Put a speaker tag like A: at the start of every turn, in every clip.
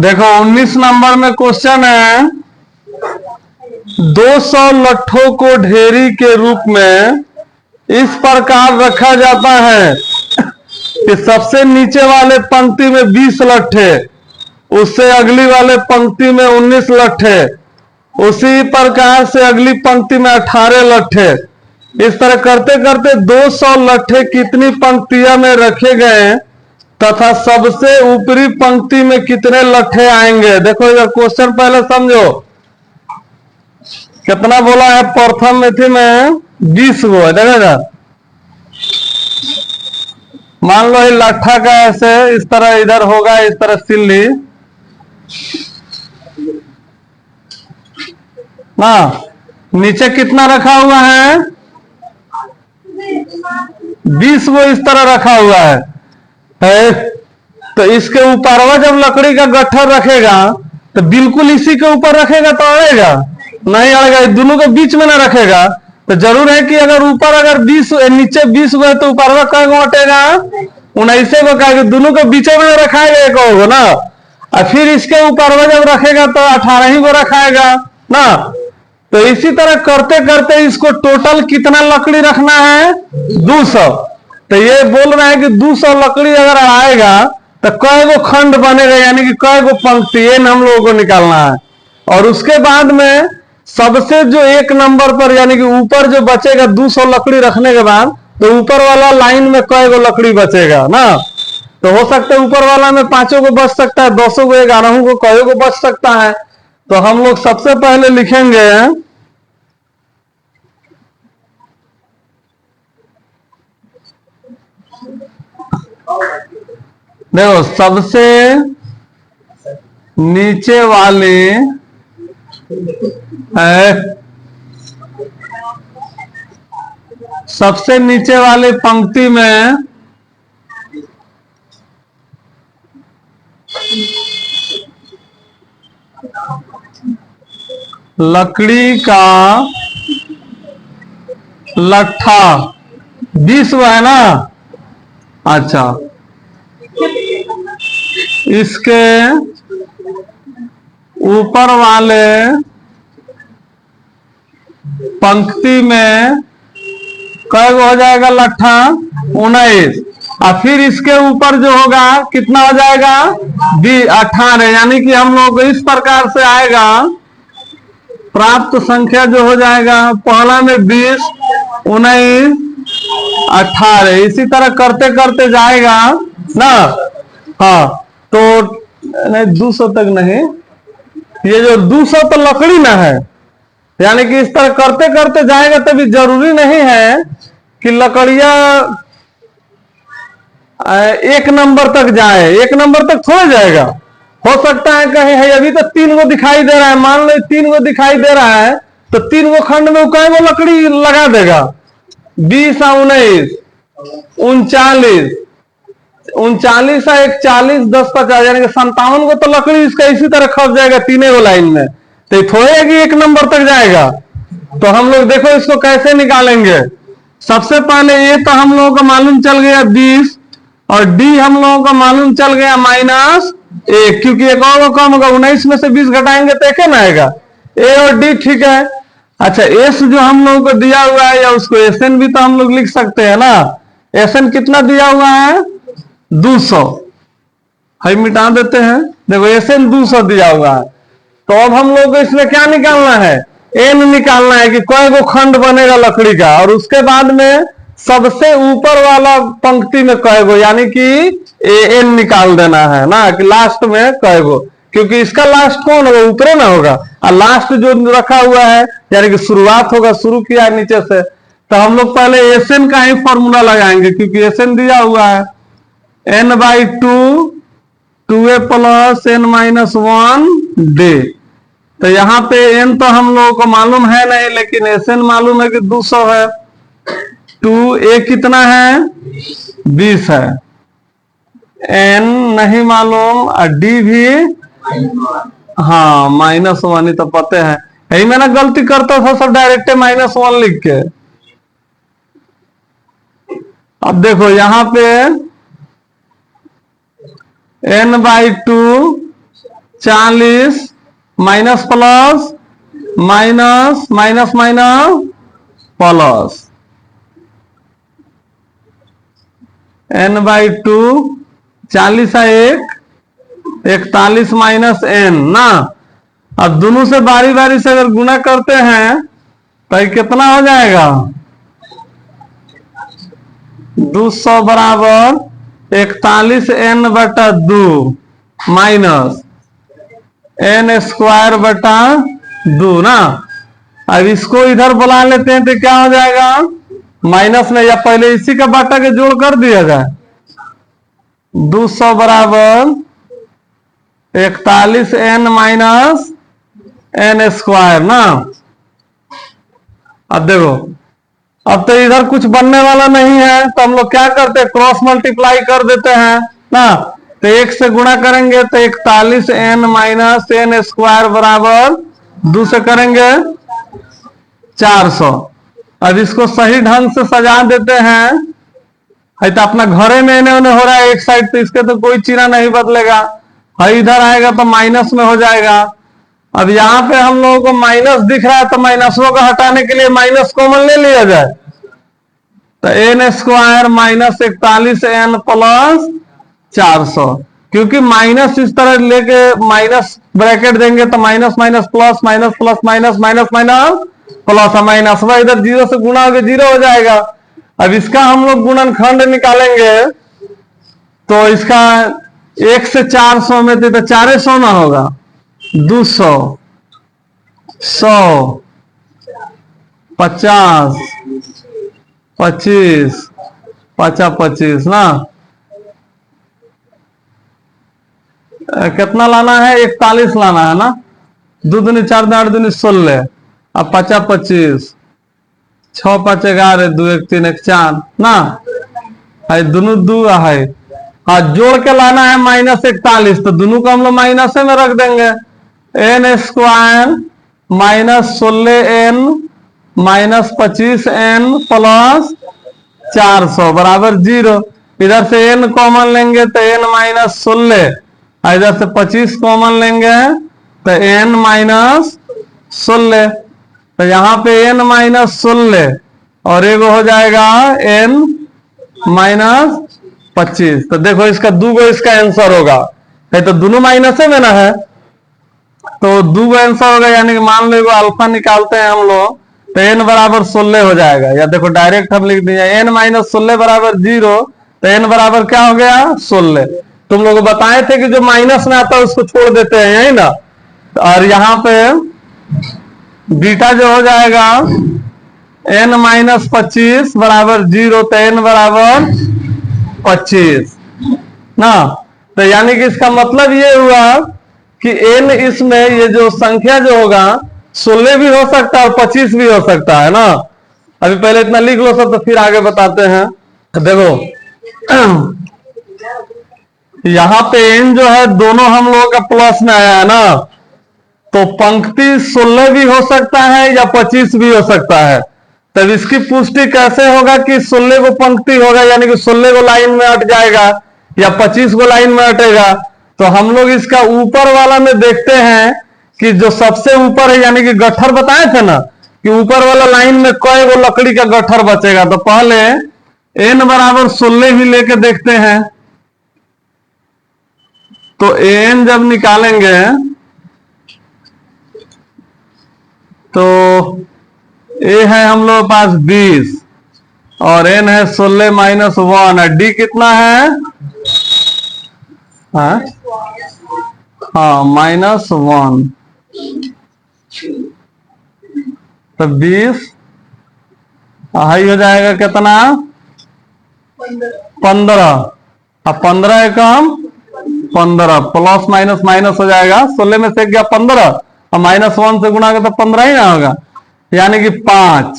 A: देखो 19 नंबर में क्वेश्चन है, 200 लट्ठों को ढेरी के रूप में इस प्रकार रखा जाता है कि सबसे नीचे वाले पंक्ति में 20 लट्ठे, उससे अगली वाले पंक्ति में 19 लट्ठे, उसी प्रकार से अगली पंक्ति में 18 लट्ठे। इस तरह करते करते 200 लट्ठे कितनी पंक्तियों में रखे गए तथा सबसे ऊपरी पंक्ति में कितने लट्ठे आएंगे। देखो इधर क्वेश्चन पहले समझो, कितना बोला है, प्रथम में थी में 20 गो है। देखेगा, मान लो ये लट्ठा का ऐसे इस तरह इधर होगा, इस तरह सिल्ली ना, नीचे कितना रखा हुआ है, 20 गो इस तरह रखा हुआ है। तो इसके ऊपर जब लकड़ी का गट्ठर रखेगा तो बिल्कुल इसी के ऊपर रखेगा तो अड़ेगा नहीं, अड़ेगा। दोनों के बीच में ना रखेगा तो जरूर है कि अगर ऊपर अगर 20 नीचे 20 गो है तो ऊपर कई गो हटेगा, 19 गो का, दोनों के बीच में रखाएगा एक होगा ना, और फिर इसके ऊपर जब रखेगा तो 18 ही गो रखाएगा ना। तो इसी तरह करते करते इसको टोटल कितना लकड़ी रखना है, 200। तो ये बोल रहा है कि 200 लकड़ी अगर आएगा तो कई गो खंड बनेगा, यानी कि कई गो पंक्ति, ये हम लोगों को निकालना है। और उसके बाद में सबसे जो एक नंबर पर यानी कि ऊपर जो बचेगा 200 लकड़ी रखने के बाद, तो ऊपर वाला लाइन में कई गो लकड़ी बचेगा ना। तो हो सकता है ऊपर वाला में 5 गो बच सकता है, 200 गो, 11 गो, कई गो बच सकता है। तो हम लोग सबसे पहले लिखेंगे, देखो सबसे नीचे वाले सबसे नीचे वाले पंक्ति में लकड़ी का लट्ठा 20 है ना। अच्छा, इसके ऊपर वाले पंक्ति में कई हो जाएगा लट्ठा, 19। और फिर इसके ऊपर जो होगा कितना हो जाएगा, 18। यानी कि हम लोग इस प्रकार से आएगा, प्राप्त संख्या जो हो जाएगा, पहला में 20, 19, 18, इसी तरह करते करते जाएगा ना। हाँ, तो नहीं 200 तक नहीं, ये जो 200 तो लकड़ी ना है, यानी कि इस तरह करते करते जाएगा। तभी जरूरी नहीं है कि लकड़ियां एक नंबर तक जाए, एक नंबर तक थोड़ा जाएगा। हो सकता है कहीं है, अभी तो 3 गो दिखाई दे रहा है, मान लो 3 गो दिखाई दे रहा है, तो 3 गो खंड में कई गो लकड़ी लगा देगा, 20 और 19, 39, 39 और 41, 10, 50, यानी कि 57 को तो लकड़ी इसका इसी तरह खप जाएगा 3 गो लाइन में। तो थोड़े है कि एक नंबर तक जाएगा। तो हम लोग देखो इसको कैसे निकालेंगे। सबसे पहले ये तो हम लोगों को मालूम चल गया 20, और डी हम लोगों को मालूम चल गया -1, क्योंकि एक और कम होगा, 19 में से 20 घटाएंगे तो एक ना आएगा। ए और डी ठीक है। अच्छा, एस जो हम लोगों को दिया हुआ है, या उसको एसएन भी तो हम लोग लिख सकते हैं ना। एसएन कितना दिया हुआ है, 200, है मिटा देते हैं। देखो एसएन 200 दिया हुआ है। तो अब हम लोग को इसमें क्या निकालना है, एन निकालना है कि कई गो खंड बनेगा लकड़ी का, और उसके बाद में सबसे ऊपर वाला पंक्ति में कई गो, यानी कि एन निकाल देना है ना, कि लास्ट में कई गो, क्योंकि इसका लास्ट कौन होगा, ऊपर ना होगा, और लास्ट जो रखा हुआ है यानी कि शुरुआत होगा, शुरू किया नीचे से। तो हम लोग पहले एसएन का ही फॉर्मूला लगाएंगे, क्योंकि एसएन दिया हुआ है n/2 2a + n-1 d। तो यहाँ पे n तो हम लोगों को मालूम है नहीं, लेकिन एसएन मालूम है कि 200 है। 2a कितना है, 20 है। n नहीं मालूम, और d भी हाँ -1 ही तो पते हैं। यही मैंने गलती करता था सब डायरेक्ट -1 लिख के। अब देखो यहाँ पे n/2 40 minus plus minus minus minus plus n/2 40 है 41 माइनस n ना। अब दोनों से बारी बारी से अगर गुणा करते हैं तो ये कितना हो जाएगा 200 बराबर 41n/2 माइनस n² 2 ना। अब इसको इधर बुला लेते हैं तो क्या हो जाएगा माइनस में, या पहले इसी का बाटा के जोड़ कर दिया जाए 200 बराबर 41n माइनस n² ना। अब देखो अब तो इधर कुछ बनने वाला नहीं है तो हम लोग क्या करते हैं क्रॉस मल्टीप्लाई कर देते हैं ना। तो 1 से गुणा करेंगे तो 41n माइनस n² बराबर 2 से करेंगे 400। अब इसको सही ढंग से सजा देते हैं। है तो अपना घरे में इन्हें उन्हें हो रहा है एक साइड, तो इसके तो कोई चिन्ह नहीं बदलेगा। है इधर आएगा तो माइनस में हो जाएगा। अब यहाँ पे हम लोगों को माइनस दिख रहा है तो माइनसों को हटाने के लिए माइनस कॉमन ले लिया जाए तो n² माइनस 41n प्लस 400। क्योंकि माइनस इस तरह लेके माइनस ब्रैकेट देंगे तो minus minus plus minus plus minus minus minus plus minus वह इधर 0 से गुणा होकर 0 हो जाएगा। अब इसका हम लोग गुणनखंड निकालेंगे तो इसका 1 से 400 में तो 400 ना होगा 200 100 50 25 25 ना। कितना लाना है 41 लाना है ना। 2 दूनी 4 दूनी 8 दूनी 16 अब 50 25 6 5 11 2 1 3 1 4 ना। है दोनों 2 है। हाँ जोड़ के लाना है माइनस 41 तो दोनों को हम लोग माइनस में रख देंगे n² minus 16n minus 25n plus 400 बराबर 0। इधर से n कॉमन लेंगे तो n माइनस 16, इधर से 25 कॉमन लेंगे तो n माइनस 16। तो यहाँ पे n माइनस 16 और एक हो जाएगा n माइनस 25। तो देखो इसका 2 इसका आंसर होगा। है तो दोनों माइनस में ना है तो 2 आंसर होगा। यानी कि मान लो अल्फा निकालते हैं हम लोग तो n बराबर 16 हो जाएगा। या देखो डायरेक्ट हम लिख दिया n माइनस 16 बराबर 0 तो n बराबर क्या हो गया 16। तुम लोग बताए थे कि जो माइनस में आता है उसको छोड़ देते हैं यही ना। और यहाँ पे बीटा जो हो जाएगा n माइनस 25 बराबर 0 तो n बराबर 25 ना। तो यानी कि इसका मतलब ये हुआ कि n इसमें ये जो संख्या जो होगा 16 भी हो सकता है और 25 भी हो सकता है ना। अभी पहले इतना लिख लो सब तो फिर आगे बताते हैं। देखो यहां पे n जो है दोनों हम लोगों का प्लस में आया है ना। तो पंक्ति 16 भी हो सकता है या 25 भी हो सकता है। तब इसकी पुष्टि कैसे होगा कि 16 को पंक्ति होगा यानी कि 16 को लाइन में अट जाएगा या 25 को लाइन में अटेगा। तो हम लोग इसका ऊपर वाला में देखते हैं कि जो सबसे ऊपर है यानी कि गट्ठर बताए थे ना कि ऊपर वाला लाइन में कई वो लकड़ी का गट्ठर बचेगा। तो पहले n बराबर 16 ही लेके देखते हैं। तो n जब निकालेंगे तो a है हम लोग पास 20 और n है 16 माइनस 1 है। d कितना है हाँ -1 तो 20 हाई हो जाएगा कितना 15 अब 15 एकम 15 प्लस माइनस माइनस हो जाएगा 16 में से गया 15 और -1 से गुणा कर तो 15 ही ना होगा यानी कि 5।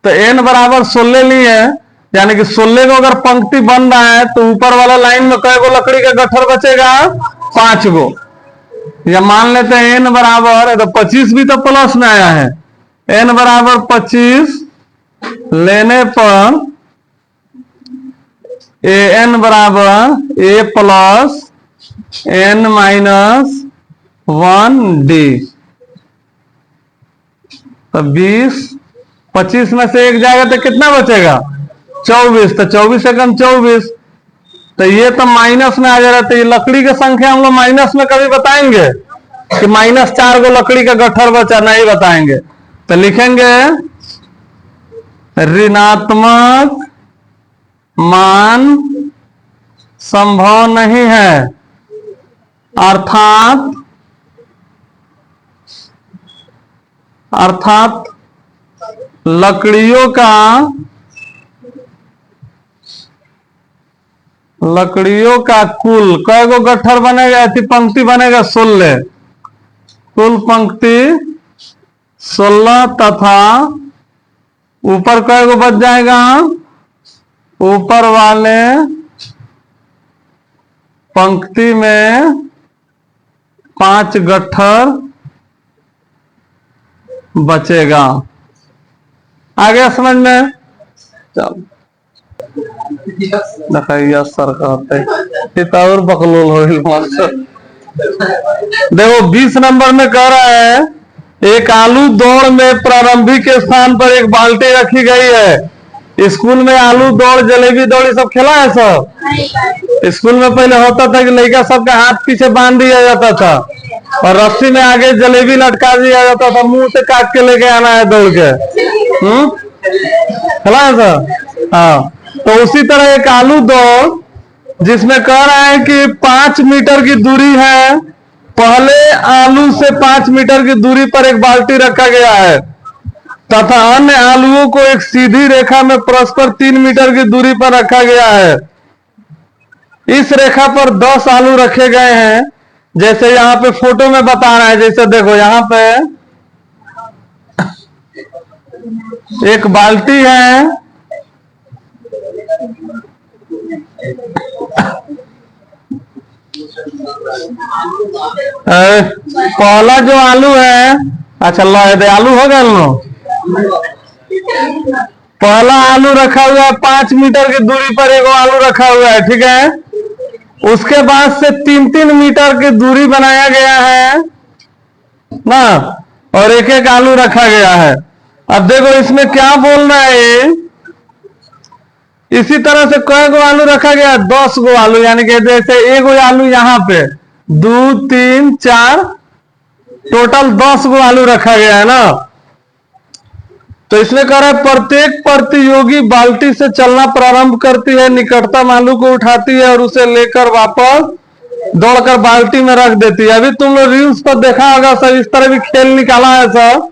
A: तो n बराबर 16 लिए यानी कि 16 को अगर पंक्ति बन रहा है तो ऊपर वाला लाइन में कई गो लकड़ी का गट्ठर बचेगा 5 गो। या मान लेते हैं n बराबर तो 25 भी तो प्लस में आया है n बराबर 25 लेने पर an बराबर a plus n minus 1D। तो 20, 25 में से 1 जाएगा तो कितना बचेगा? 24। तो 24 से कम 24, तो ये तो माइनस में आ जा रहा है। तो ये लकड़ी की संख्या हम लोग माइनस में कभी बताएंगे कि -4 गो लकड़ी का गट्ठर बचा? नहीं बताएंगे। तो लिखेंगे ऋणात्मक मान संभव नहीं है, अर्थात लकड़ियों का कुल कै गो गट्ठर बनेगा? ऐसी पंक्ति बनेगा 16, कुल पंक्ति 16 तथा ऊपर कै गो बच जाएगा? ऊपर वाले पंक्ति में 5 गट्ठर बचेगा। आ गया समझ में? चल देखिए सर कहते और बकलोल हो। देखो 20 नंबर में कह रहा है एक आलू दौड़ में प्रारंभिक स्थान पर एक बाल्टी रखी गई है। स्कूल में आलू दौड़, जलेबी दौड़ ये सब खेला है सब? स्कूल में पहले होता था कि लड़का सबका हाथ पीछे बांध दिया जाता था और रस्सी में आगे जलेबी लटका दिया जाता था, मुंह से काट के लेके आना है दौड़ के। खेला है सर? हाँ। तो उसी तरह एक आलू दौड़ जिसमें कह रहा है कि 5 मीटर की दूरी है, पहले आलू से 5 मीटर की दूरी पर एक बाल्टी रखा गया है तथा अन्य आलुओं को एक सीधी रेखा में परस्पर 3 मीटर की दूरी पर रखा गया है। इस रेखा पर 10 आलू रखे गए हैं, जैसे यहाँ पे फोटो में बता रहा है। जैसे देखो यहाँ पे एक बाल्टी है, पहला जो आलू है, अच्छा लो आलू हो गया लो, पहला आलू रखा हुआ है 5 मीटर की दूरी पर एक आलू रखा हुआ है, ठीक है। उसके बाद से 3-3 मीटर की दूरी बनाया गया है ना, और एक एक आलू रखा गया है। अब देखो इसमें क्या बोलना है, इसी तरह से कई गो आलू रखा गया? 10 गो आलू, यानी कि जैसे एक गो आलू यहाँ पे 2, 3, 4, टोटल 10 गो आलू रखा गया है ना। तो इसमें कह रहा है प्रत्येक प्रतियोगी बाल्टी से चलना प्रारंभ करती है, निकटतम आलू को उठाती है और उसे लेकर वापस दौड़कर बाल्टी में रख देती है। अभी तुम लोग रील्स पर देखा होगा सब, इस तरह भी खेल निकाला है सब।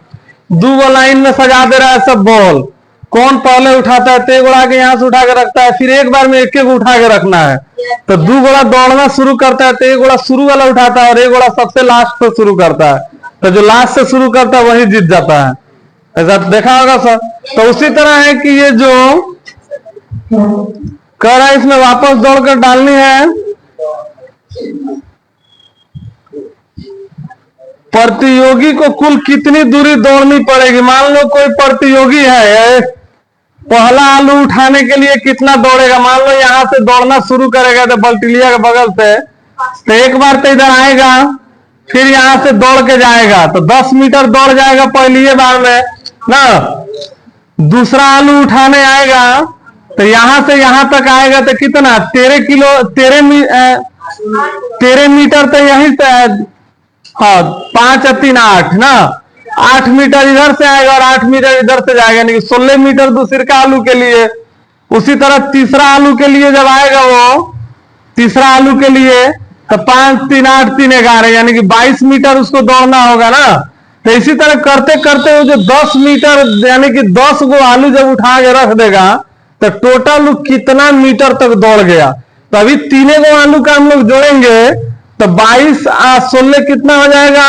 A: 2 लाइन में सजा दे रहा है सब बॉल, कौन पहले उठाता है, ते गोड़ा के यहाँ से उठा के रखता है, फिर एक बार में एक उठा के रखना है। तो 2 गोड़ा दौड़ना शुरू करता है, तो एक गोड़ा शुरू वाला उठाता है और एक गोड़ा सबसे लास्ट पे शुरू करता है। तो जो लास्ट से शुरू करता है वही जीत जाता है। ऐसा देखा होगा सर। तो उसी तरह है कि ये जो कह रहा है इसमें वापस दौड़कर डालनी है। प्रतियोगी को कुल कितनी दूरी दौड़नी पड़ेगी? मान लो कोई प्रतियोगी है, पहला आलू उठाने के लिए कितना दौड़ेगा? मान लो यहां से दौड़ना शुरू करेगा तो बल्टिलिया के बगल से, तो एक बार तो इधर आएगा, फिर यहां से दौड़ के जाएगा तो 10 मीटर दौड़ जाएगा पहली बार में ना। दूसरा आलू उठाने आएगा तो यहां से यहां तक आएगा तो कितना? 13 मीटर तो यहीं से, हाँ 5 और 3 8 ना, 8 मीटर इधर से आएगा और 8 मीटर इधर से जाएगा, यानी कि 16 मीटर दूसरे का आलू के लिए। उसी तरह तीसरा आलू के लिए जब आएगा वो, तीसरा आलू के लिए तो 5, 3, 8, 3, 11, यानी कि 22 मीटर उसको दौड़ना होगा ना। तो इसी तरह करते करते वो जो 10 मीटर यानी कि 10 गो आलू जब उठा के रख देगा तो टोटल कितना मीटर तक दौड़ गया। तो अभी 3 गो आलू का हम लोग जोड़ेंगे तो 22 और 16 कितना हो जाएगा?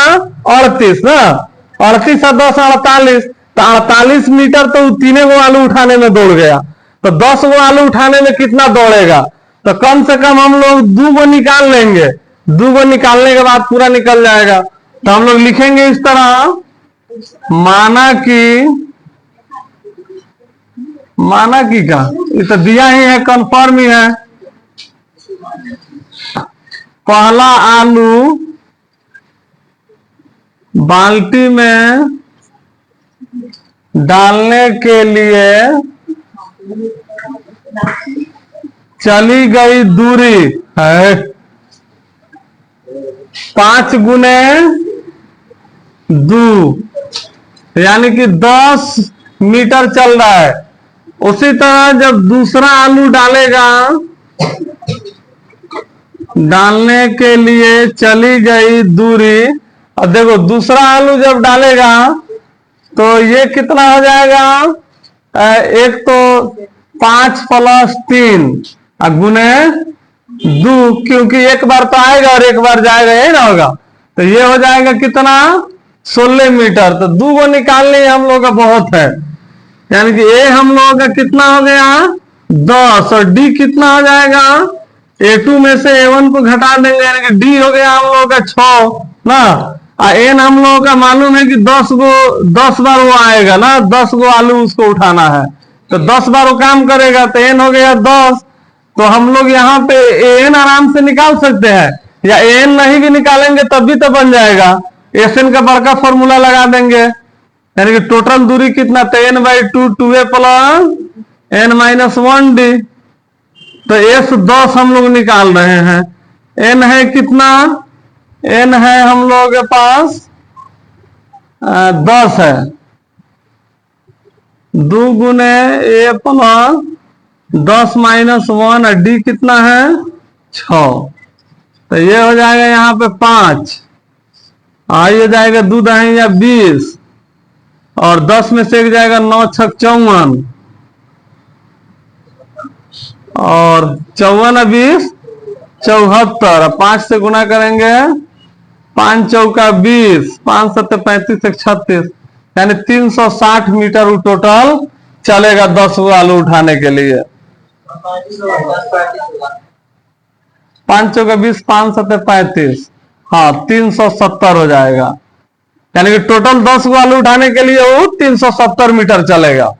A: 38 ना, 38 और 10 48, तो 48 मीटर तो 3 गो आलू उठाने में दौड़ गया। तो 10 गो आलू उठाने में कितना दौड़ेगा? तो कम से कम हम लोग 2 गो निकाल लेंगे, 2 गो निकालने के बाद पूरा निकल जाएगा। तो हम लोग लिखेंगे इस तरह, माना की का ये तो दिया ही है, कंफर्म ही है। पहला आलू बाल्टी में डालने के लिए चली गई दूरी है 5 गुने 2, यानी कि 10 मीटर चल रहा है। उसी तरह जब दूसरा आलू डालेगा, डालने के लिए चली गई दूरी, और देखो दूसरा आलू जब डालेगा तो ये कितना हो जाएगा, एक तो 5 + 3 गुने 2, क्योंकि एक बार तो आएगा और एक बार जाएगा, यही ना होगा। तो ये हो जाएगा कितना, 16 मीटर। तो 2 को निकालने हम लोग का बहुत है, यानी कि ए हम लोगों का कितना हो गया 10, और डी कितना हो जाएगा, A2 में से A1 को घटा देंगे, यानी कि डी हो गया हम लोगों का 6 ना। एन हम लोगों का मालूम है कि 10 बार वो आएगा ना, 10 गो आलू उसको उठाना है, तो 10 बार वो काम करेगा, तो एन हो गया 10। तो हम लोग यहाँ पे एन आराम से निकाल सकते हैं, या एन नहीं भी निकालेंगे तब भी तो बन जाएगा। एसएन का बड़का फॉर्मूला लगा देंगे, यानी कि टोटल दूरी कितना, तो n/2 2a + n-1d। तो एस 10 हम लोग निकाल रहे हैं। एन है कितना, एन है हम लोगों के पास 10 है, 2 गुने a + 10 - 1, और डी कितना है 6। तो ये हो जाएगा यहाँ पे 5, ये जाएगा 2 दही या 20, और 10 में से एक जाएगा 9 × 6 = 54, और 54 और 20 74, 5 से गुना करेंगे, 5 चौका 20, 5 7 35 1 36, यानी 360 मीटर वो टोटल चलेगा 10 गो आलू उठाने के लिए। 5 चौका 20, 5 7 35, हाँ 370 हो जाएगा, यानी कि टोटल 10 गो आलू उठाने के लिए वो 370 मीटर चलेगा।